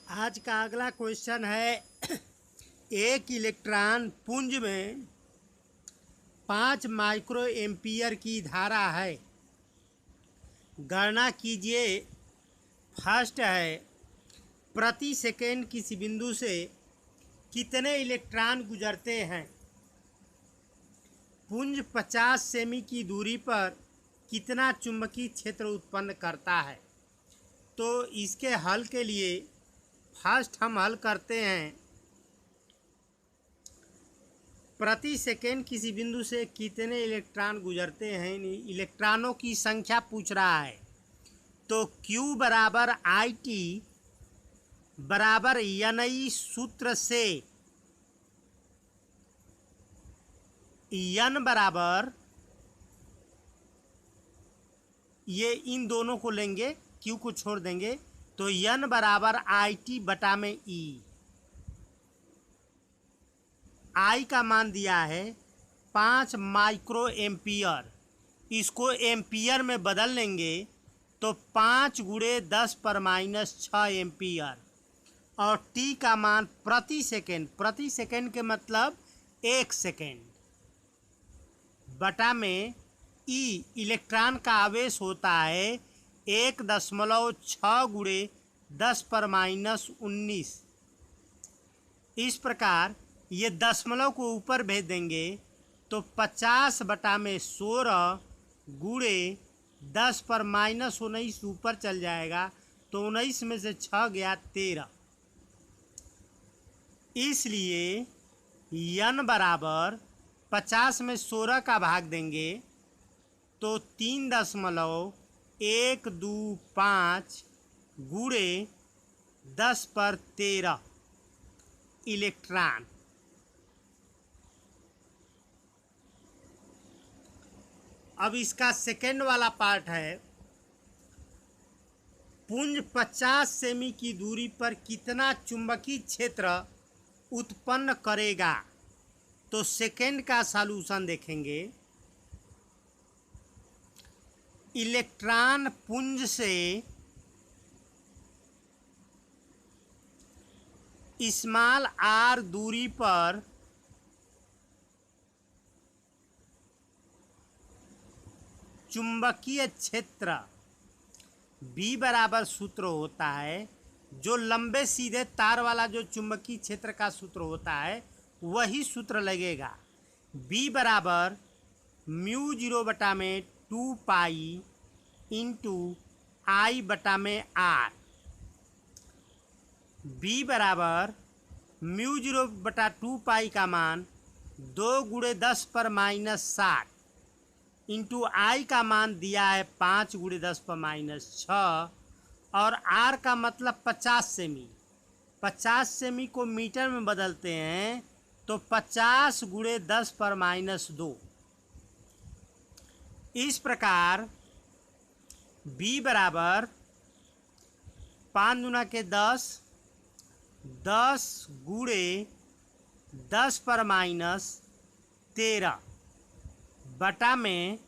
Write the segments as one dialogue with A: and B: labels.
A: आज का अगला क्वेश्चन है एक इलेक्ट्रॉन पुंज में 5 माइक्रो एम्पियर की धारा है। गणना कीजिए। फर्स्ट है प्रति सेकेंड किसी बिंदु से कितने इलेक्ट्रॉन गुजरते हैं। पुंज 50 सेमी की दूरी पर कितना चुंबकीय क्षेत्र उत्पन्न करता है। तो इसके हल के लिए फर्स्ट हम हल करते हैं। प्रति सेकेंड किसी बिंदु से कितने इलेक्ट्रॉन गुजरते हैं, इलेक्ट्रॉनों की संख्या पूछ रहा है। तो Q बराबर IT बराबर NI सूत्र से N बराबर, ये इन दोनों को लेंगे, Q को छोड़ देंगे, तो N बराबर IT बटा में E। I का मान दिया है 5 माइक्रो एम्पियर, इसको एम्पियर में बदल लेंगे तो 5 गुणे 10 पर माइनस 6 एम्पियर। और T का मान प्रति सेकेंड के मतलब 1 सेकेंड बटा में E, इलेक्ट्रॉन का आवेश होता है 1.6 गुणे 10 पर माइनस 19। इस प्रकार ये दशमलव को ऊपर भेज देंगे तो 50 बटा में 16 गुणे 10 पर माइनस 19 ऊपर चल जाएगा, तो 19 में से 6 गया 13। इसलिए N बराबर 50 में 16 का भाग देंगे तो 3.125 गुणे 10 पर 13 इलेक्ट्रॉन। अब इसका सेकेंड वाला पार्ट है पुंज 50 सेमी की दूरी पर कितना चुंबकीय क्षेत्र उत्पन्न करेगा। तो सेकेंड का सॉल्यूशन देखेंगे। इलेक्ट्रॉन पुंज से स्मॉल r दूरी पर चुंबकीय क्षेत्र B बराबर सूत्र होता है, जो लंबे सीधे तार वाला जो चुंबकीय क्षेत्र का सूत्र होता है वही सूत्र लगेगा। B बराबर μ0 बटा में 2 पाई इंटू I बटा में R। B बराबर μ0 बटा 2 पाई का मान 2 गुणे 10 पर माइनस 60 इंटू I का मान दिया है 5 गुणे 10 पर माइनस 6, और R का मतलब 50 सेमी। 50 सेमी को मीटर में बदलते हैं तो 50 गुणे 10 पर माइनस 2। इस प्रकार B बराबर 5 दूना के 10, 10 गुणे 10 पर माइनस 13 बटा में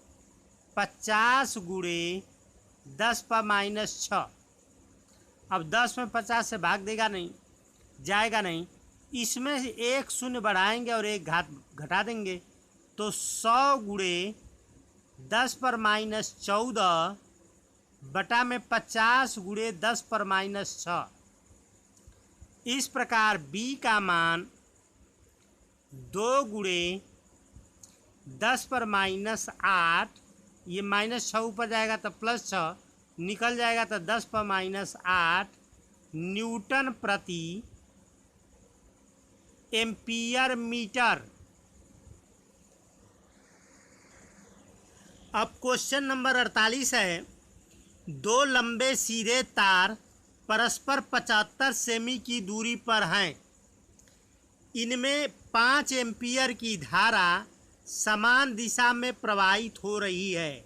A: 50 गुणे 10 पर माइनस 6। अब 10 में 50 से भाग देगा नहीं, जाएगा नहीं, इसमें एक शून्य बढ़ाएंगे और एक घटा देंगे तो 100 गुणे 10 पर माइनस 14 बटा में 50 गुणे 10 पर माइनस 6। इस प्रकार B का मान 2 गुणे 10 पर माइनस 8, ये माइनस 6 ऊपर जाएगा तो प्लस 6 निकल जाएगा तो 10 पर माइनस 8 न्यूटन प्रति एम्पियर मीटर। अब क्वेश्चन नंबर 48 है। दो लंबे सीधे तार परस्पर 75 सेमी की दूरी पर हैं। इनमें 5 एम्पियर की धारा समान दिशा में प्रवाहित हो रही है।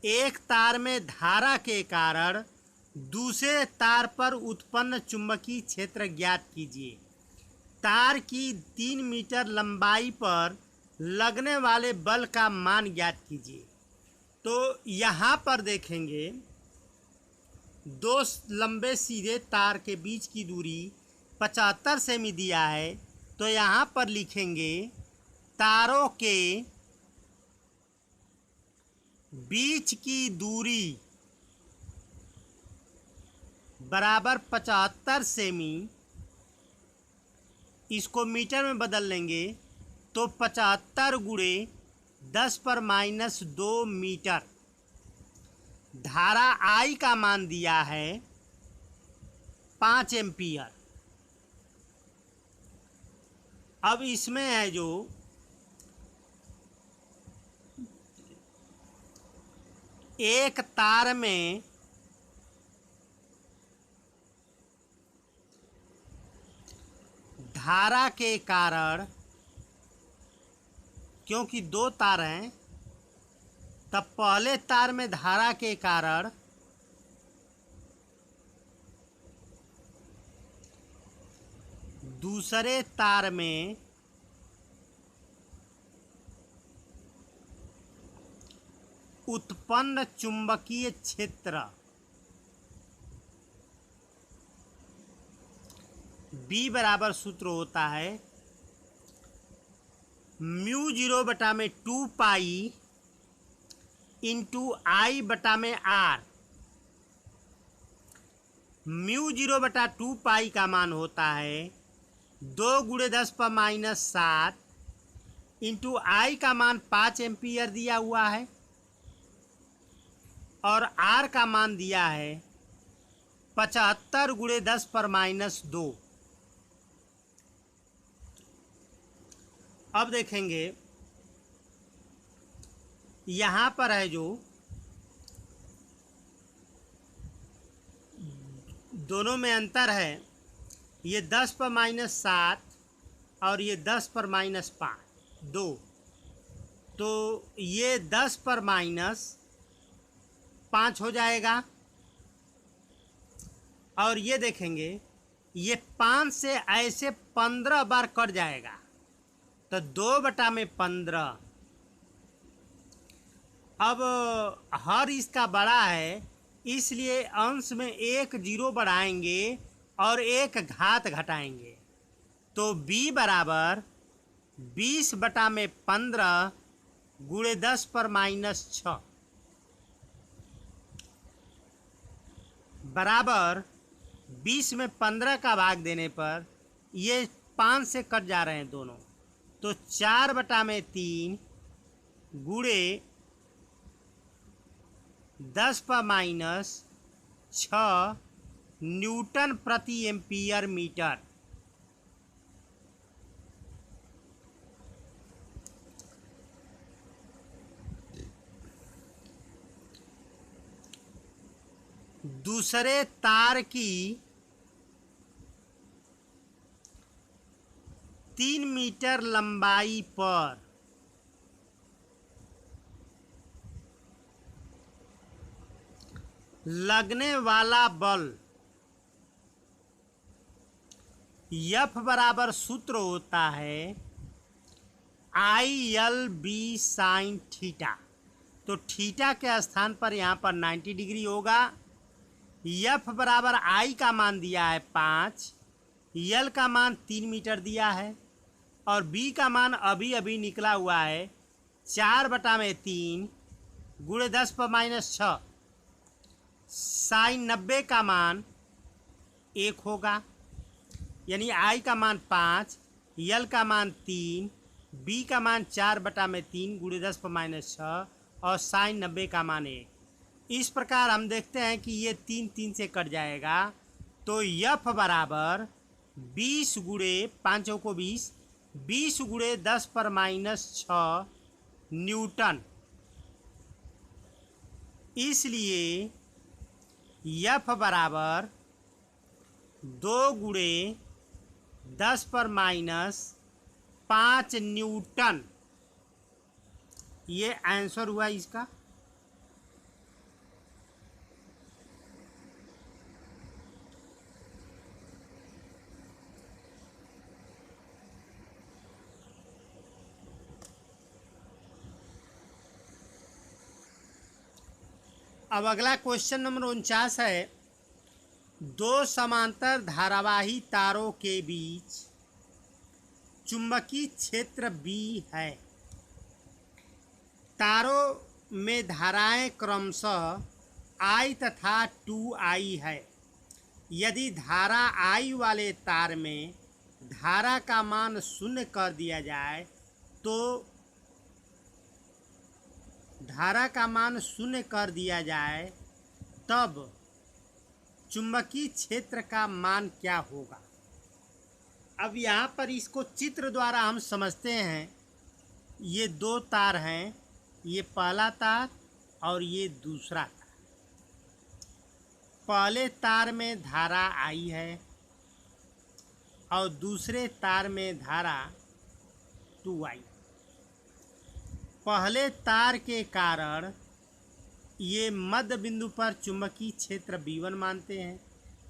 A: एक तार में धारा के कारण दूसरे तार पर उत्पन्न चुंबकीय क्षेत्र ज्ञात कीजिए। तार की 3 मीटर लंबाई पर लगने वाले बल का मान ज्ञात कीजिए। तो यहाँ पर देखेंगे दो लंबे सीधे तार के बीच की दूरी 75 सेमी दिया है, तो यहाँ पर लिखेंगे तारों के बीच की दूरी बराबर 75 सेमी। इसको मीटर में बदल लेंगे तो 75 गुणे 10⁻² मीटर। धारा I का मान दिया है 5 एम्पियर। अब इसमें है जो एक तार में धारा के कारण, क्योंकि दो तार हैं, तब पहले तार में धारा के कारण दूसरे तार में उत्पन्न चुंबकीय क्षेत्र B बराबर सूत्र होता है μ0/2 पाई इंटू I बटा में R। μ0/2 पाई का मान होता है 2 × 10⁻⁷ इंटू I का मान 5 एम्पियर दिया हुआ है और R का मान दिया है 75 × 10⁻²। अब देखेंगे यहाँ पर है जो दोनों में अंतर है, ये 10⁻⁷ और ये 10⁻²। तो ये 10⁻5 हो जाएगा और ये देखेंगे ये 5 से ऐसे 15 बार कट जाएगा, तो 2/15। अब हर इसका बड़ा है, इसलिए अंश में एक 0 बढ़ाएंगे और एक घात घटाएंगे, तो B बराबर 20/15 × 10⁻6 बराबर 20 में 15 का भाग देने पर ये 5 से कट जा रहे हैं दोनों, तो 4/3 गुणे 10⁻6 न्यूटन प्रति एम्पियर मीटर। दूसरे तार की 3 मीटर लंबाई पर लगने वाला बल F बराबर सूत्र होता है ILB sin थीटा। तो थीटा के स्थान पर यहाँ पर 90 डिग्री होगा। F बराबर I का मान दिया है 5, L का मान 3 मीटर दिया है और B का मान अभी अभी निकला हुआ है 4/3 गुणे 10⁻6। sin 90 का मान 1 होगा, यानी I का मान 5, L का मान 3, B का मान 4/3 गुणे 10⁻6 और sin 90 का मान 1। इस प्रकार हम देखते हैं कि ये 3 से कट जाएगा, तो F बराबर 20 गुणे 5 को 20 गुणे 10⁻6 न्यूटन। इसलिए F बराबर 2 गुणे 10⁻5 न्यूटन। ये आंसर हुआ इसका। अब अगला क्वेश्चन नंबर 49 है। दो समांतर धारावाही तारों के बीच चुंबकीय क्षेत्र B है। तारों में धाराएं क्रमशः I तथा 2I है। यदि धारा I वाले तार में धारा का मान 0 कर दिया जाए तो तब चुंबकीय क्षेत्र का मान क्या होगा। अब यहाँ पर इसको चित्र द्वारा हम समझते हैं। ये दो तार हैं, ये पहला तार और ये दूसरा तार। पहले तार में धारा I है और दूसरे तार में धारा 2I। पहले तार के कारण ये मध्य बिंदु पर चुंबकीय क्षेत्र B1 मानते हैं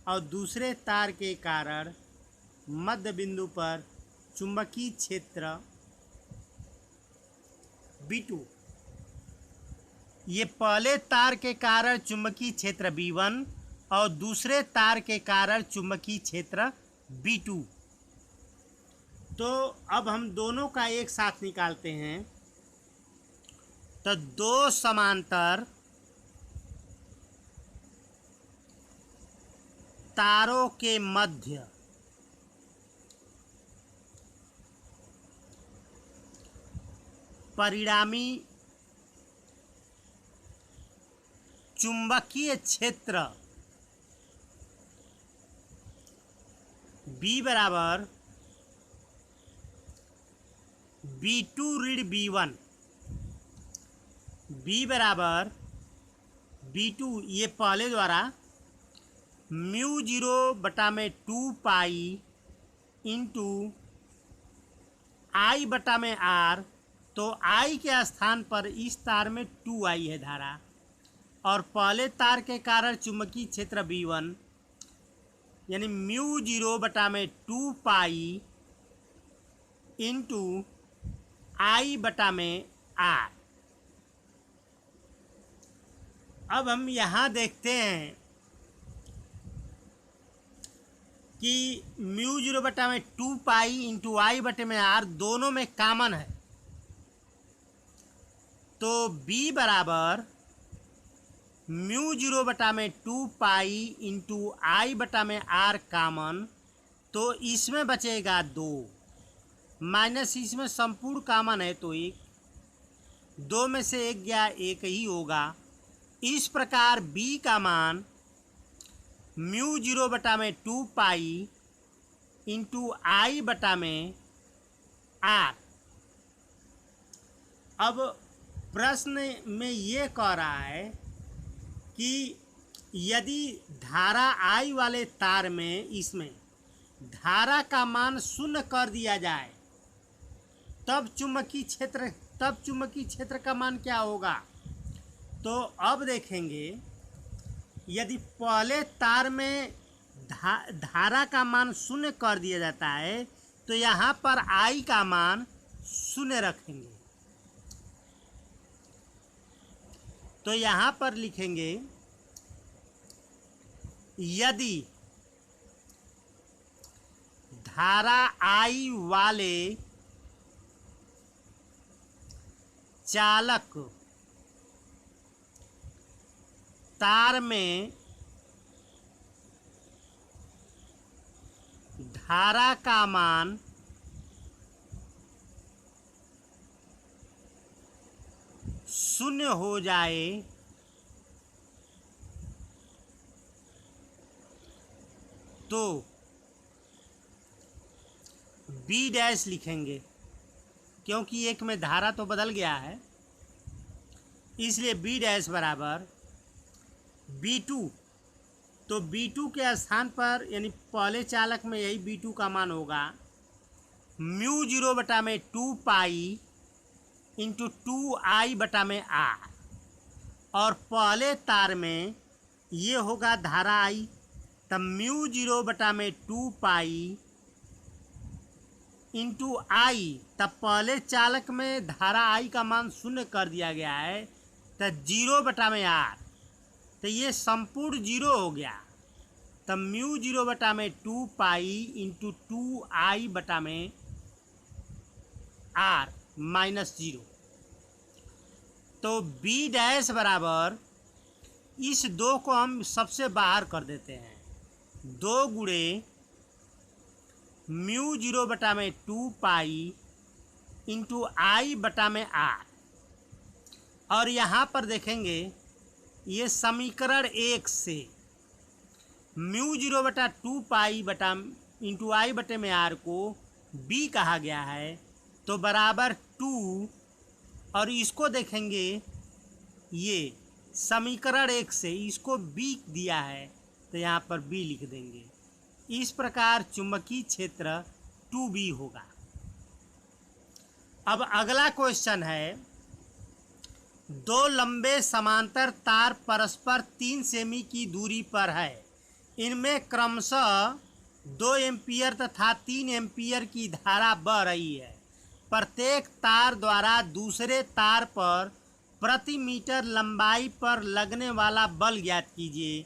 A: और दूसरे तार के कारण मध्य बिंदु पर चुंबकीय क्षेत्र B2। ये पहले तार के कारण चुंबकीय क्षेत्र B1 और दूसरे तार के कारण चुंबकीय क्षेत्र B2। तो अब हम दोनों का एक साथ निकालते हैं। तो दो समांतर तारों के मध्य परिणामी चुंबकीय क्षेत्र B बराबर B2 ऋण B1, B बराबर B2 ये पहले द्वारा μ0/2 पाई इंटू I/R। तो I के स्थान पर इस तार में 2I है धारा और पहले तार के कारण चुंबकीय क्षेत्र B1 यानी μ0/2 पाई इंटू I/R। अब हम यहाँ देखते हैं कि μ0/2 पाई इंटू I/R दोनों में कॉमन है। तो B बराबर μ0/2 पाई इंटू I/R कॉमन, तो इसमें बचेगा 2 माइनस इसमें संपूर्ण कॉमन है तो 1, 2 में से 1 गया 1 ही होगा। इस प्रकार B का मान μ0/2 पाई इंटू I/R। अब प्रश्न में ये कह रहा है कि यदि धारा I वाले तार में इसमें धारा का मान 0 कर दिया जाए तब चुंबकीय क्षेत्र का मान क्या होगा। तो अब देखेंगे, यदि पहले तार में धारा का मान 0 कर दिया जाता है तो यहाँ पर I का मान 0 रखेंगे। तो यहाँ पर लिखेंगे, यदि धारा I वाले चालक तार में धारा का मान 0 हो जाए तो B डैश लिखेंगे, क्योंकि एक में धारा तो बदल गया है, इसलिए B डैश बराबर B2। तो B2 के स्थान पर यानी पहले चालक में यही B2 का मान होगा μ0/2 पाई इंटू 2I/R और पहले तार में ये होगा धारा I। तब μ0/2 पाई इंटू I, तब पहले चालक में धारा I का मान 0 कर दिया गया है तो 0/R, तो ये संपूर्ण 0 हो गया। तब म्यू 0/2 इंटू 2I/r -0। तो बी डैश बराबर, इस 2 को हम सबसे बाहर कर देते हैं, 2 गुणे म्यू 0/2 इंटू I/r। और यहाँ पर देखेंगे ये समीकरण 1 से म्यू 0/2 इंटू I/r को b कहा गया है, तो बराबर 2, और इसको देखेंगे ये समीकरण 1 से इसको b दिया है, तो यहाँ पर b लिख देंगे। इस प्रकार चुंबकीय क्षेत्र 2b होगा। अब अगला क्वेश्चन है, 2 लंबे समांतर तार परस्पर 3 सेमी की दूरी पर है। इनमें क्रमशः 2 एम्पीयर तथा 3 एम्पीयर की धारा बह रही है। प्रत्येक तार द्वारा दूसरे तार पर प्रति मीटर लंबाई पर लगने वाला बल ज्ञात कीजिए।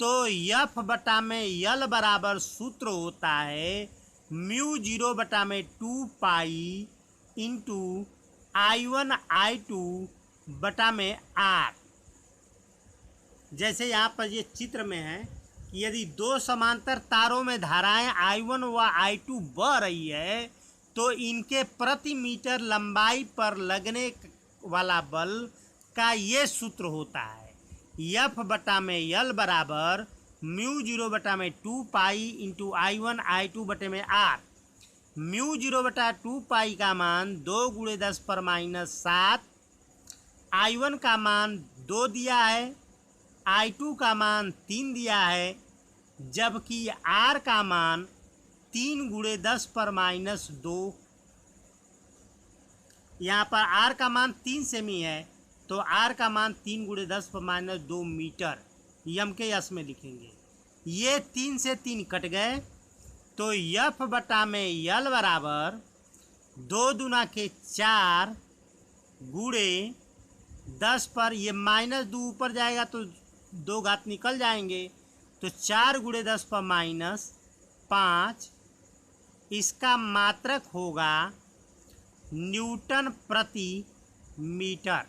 A: तो F/L बराबर सूत्र होता है म्यू 0/2 इंटू I1 I2/r। जैसे यहाँ पर ये चित्र में है कि यदि 2 समांतर तारों में धाराएं I1 व I2 बह रही है, तो इनके प्रति मीटर लंबाई पर लगने वाला बल का ये सूत्र होता है F/L बराबर mu 0/2 into I1 I2/r। Mu 0/2 का मान 2 × 10⁻⁷, I1 का मान 2 दिया है, I2 का मान 3 दिया है, जबकि R का मान 3 × 10⁻²। यहाँ पर R का मान 3 सेमी है, तो R का मान 3 × 10⁻² मीटर यम के यस में लिखेंगे। ये 3 से 3 कट गए, तो F/L बराबर 2 दूना के 4 गुणे 10 पर, ये -2 ऊपर जाएगा तो 2 घात निकल जाएंगे, तो 4 × 10⁻5। इसका मात्रक होगा न्यूटन प्रति मीटर।